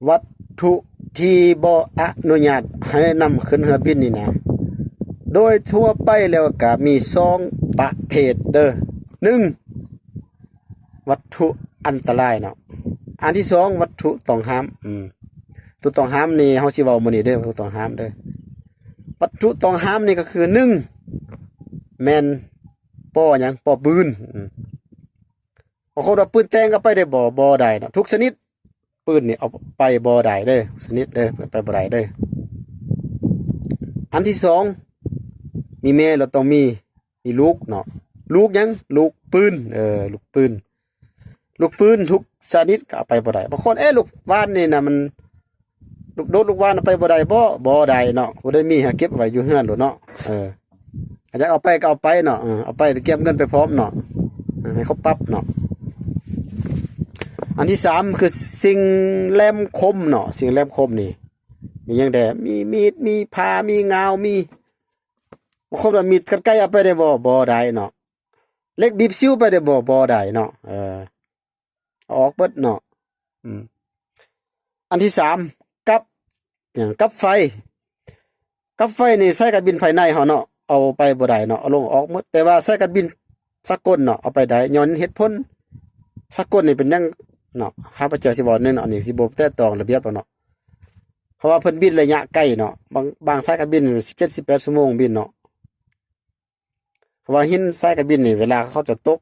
วัตถุที่บ่อนุญาตให้นำขึ้นเรือบินนี่นะโดยทั่วไปแล้วก็มี2ประเภทเด้อ1วัตถุอันตรายเนาะอันที่2วัตถุต้องห้ามตัวต้องห้ามนี่เฮาสิเว้ามื้อนี้เด้อวัตถุต้องห้ามเด้อวัตถุต้องห้ามนี่ก็คือ1แม่นป้อหยังป้อปืนบางคนว่าปืนแต่งก็ไปได้บ่ได้เนาะทุกชนิดปืนนี่เอาไปบ่ได้เด้อชนิดเด้อไปบ่ได้เด้ออันที่2มีแม่เราต้องมีลูกเนาะลูกหยังลูกปืนลูกปืนทุกชนิดก็เอาไปบ่ได้บางคนลูกว่านนี่นะมันลูกโดดลูกว่านเอาไปบ่ได้บ่ได้เนาะบ่ได้มีหาเก็บไว้อยู่เฮือนโลดเนาะอยากเอาไปก็เอาไปเนาะเอาไปเก็บเงินไปพร้อมเนาะให้เขาปรับเนาะอันที่3คือสิ่งแหลมคมเนาะสิ่งแหลมคมนี่มีหยังแดมีมีดมีพามีงาวมีบางคนว่ามีดกันไกลเอาไปได้บ่ได้เนาะเล็กบีบซิ้วไปได้บ่ได้เนาะออกเบิดเนาะอันที่3กับกับไฟนี่ใช้กับบินภายในเฮาเนาะเอาไปบ่ได้เนาะเอาลงออกหมดแต่ว่าใช้กับบินสากลเนาะเอาไปได้ย้อนเหตุผลสากลนี่เป็นหยังเนาะข้าพเจ้าสิบอกเนาะนี่สิบ่แตะต้องระเบียบเนาะเพราะว่าเพิ่นบินระยะไกลเนาะบางสายการบิน17-18ชั่วโมงบินเนาะเพราะว่าหินสายการบินนี่เวลาเขาจะตก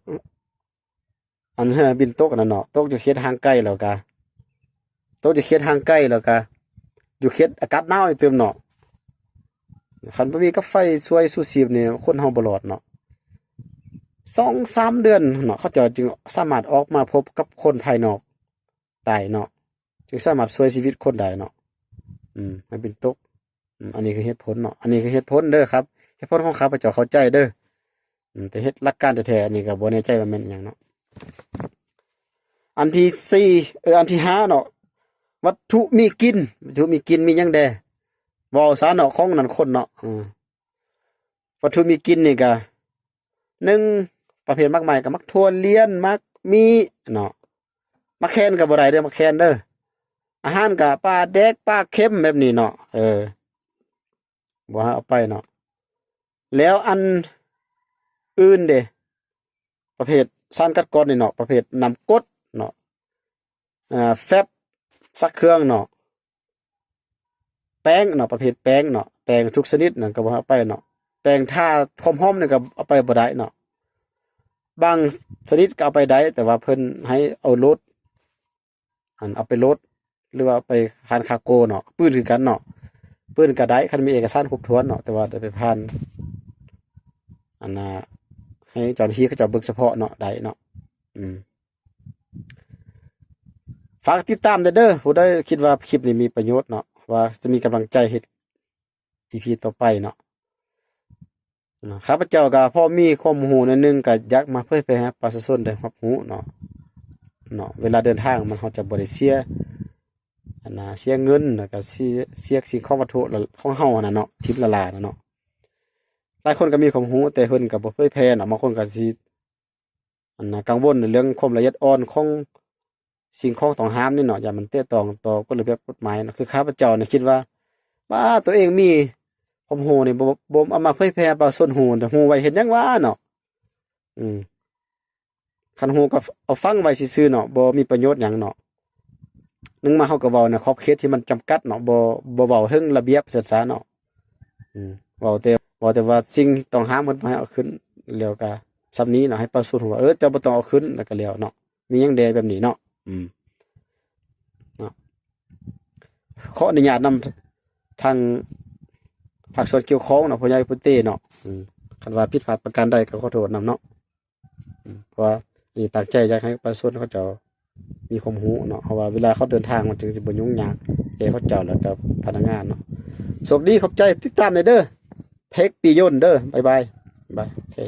อันบินตกนั่นเนาะตกอยู่เขตห่างไกลแล้วก็ตกอยู่เขตห่างไกลแล้วก็อยู่เขตอากาศหนาวเติมเนาะคันบ่มีกาไฟช่วยสู้ชีพนี่คนเฮาบ่รอดเนาะ2-3 เดือนเนาะเขาจะจึงสามารถออกมาพบกับคนภายนอกได้เนาะจึงสามารถช่วยชีวิตคนได้เนาะให้เป็นตกอันนี้คือเหตุผลเนาะอันนี้คือเหตุผลเด้อครับเหตุผลของข้าพเจ้าเข้าใจเด้อแต่เฮ็ดหลักการแท้ๆอันนี้ก็บ่แน่ใจว่าแม่นหยังเนาะอันที่4อันที่5เนาะวัตถุมีกินมีหยังแดเว้าซะเนาะของนั้นคนเนาะวัตถุมีกินนี่ก็1ประเภทมากมายก็มักถั่วเลียนมักมีเนาะมักแคนก็บ่ได้เด้อมักแคนเด้ออาหารก็ปลาแดกปลาเค็มแบบนี้เนาะบ่ให้เอาไปเนาะแล้วอันอื่นเด้ประเภทสารกัดกร่อนนี่เนาะประเภทน้ำกรดเนาะแฟบซักเครื่องเนาะแป้งเนาะประเภทแป้งเนาะแป้งทุกชนิดนั่นก็บ่ให้เอาไปเนาะแป้งทาหอมๆนี่ก็เอาไปบ่ได้เนาะบางชนิดก็เอาไปได้แต่ว่าเพิ่นให้เอารถเอาไปรถหรือว่าไปผ่านคาร์โก้เนาะปืนคือกันเนาะปืนก็ได้คันมีเอกสารครบถ้วนเนาะแต่ว่าได้ไปผ่านให้เจ้าหน้าที่เขาจะเบิกเฉพาะเนาะได้เนาะฝากติดตามเด้อผู้ใดคิดว่าคลิปนี้มีประโยชน์เนาะว่าจะมีกำลังใจเฮ็ด EP ต่อไปเนาะข้าพเจ้าก็พอมีความรู้นิดนึงก็อยากมาเผยแพร่ให้ประชาชนได้รับรู้เนาะเวลาเดินทางมันเขาจะบ่ได้เสียเสียเงินแล้วก็เสียสิ่งของวัตถุของเฮาน่ะเนาะทิพย์ละลาเนาะหลายคนก็มีความรู้แต่เพิ่นก็บ่เผยแพร่เนาะบางคนก็สิกังวลในเรื่องความละเอียดอ่อนของสิ่งของต้องห้ามนี่เนาะอย่ามันแตะต้องต่อกฎระเบียบกฎหมายเนาะคือข้าพเจ้าเนี่ยคิดว่าตัวเองมีความรู้นี่บ่เอามาเผยแพร่ประชาชนรู้แต่รู้ไว้เฮ็ดหยังวะเนาะคันรู้ก็เอาฟังไว้ซื่อๆเนาะบ่มีประโยชน์หยังเนาะมาเฮาก็เว้าในขอบเขตที่มันจำกัดเนาะบ่เว้าถึงระเบียบศึกษาเนาะเว้าแต่ว่าสิ่งต้องห้ามเพิ่นบ่ให้เอาขึ้นแล้วก็ซำนี้เนาะให้ประชาชนรู้ว่าเจ้าบ่ต้องเอาขึ้นแล้วก็แล้วเนาะมีหยังแดแบบนี้เนาะเนาะขออนุญาตนำทางภาคส่วนเกี่ยวข้องเนาะผู้ใหญ่ผู้เต้เนาะคันว่าผิดพลาดประการใดก็ขอโทษนำเนาะเพราะว่านี่ตั้งใจอยากให้ประชาชนเขาเจ้ามีความรู้เนาะเพราะว่าเวลาเขาเดินทางมันจึงสิบ่ยุ่งยากแก่เขาเจ้าแล้วก็พนักงานเนาะสวัสดีขอบใจติดตามเด้อเพกปียนต์เด้อบ๊ายบายโอเค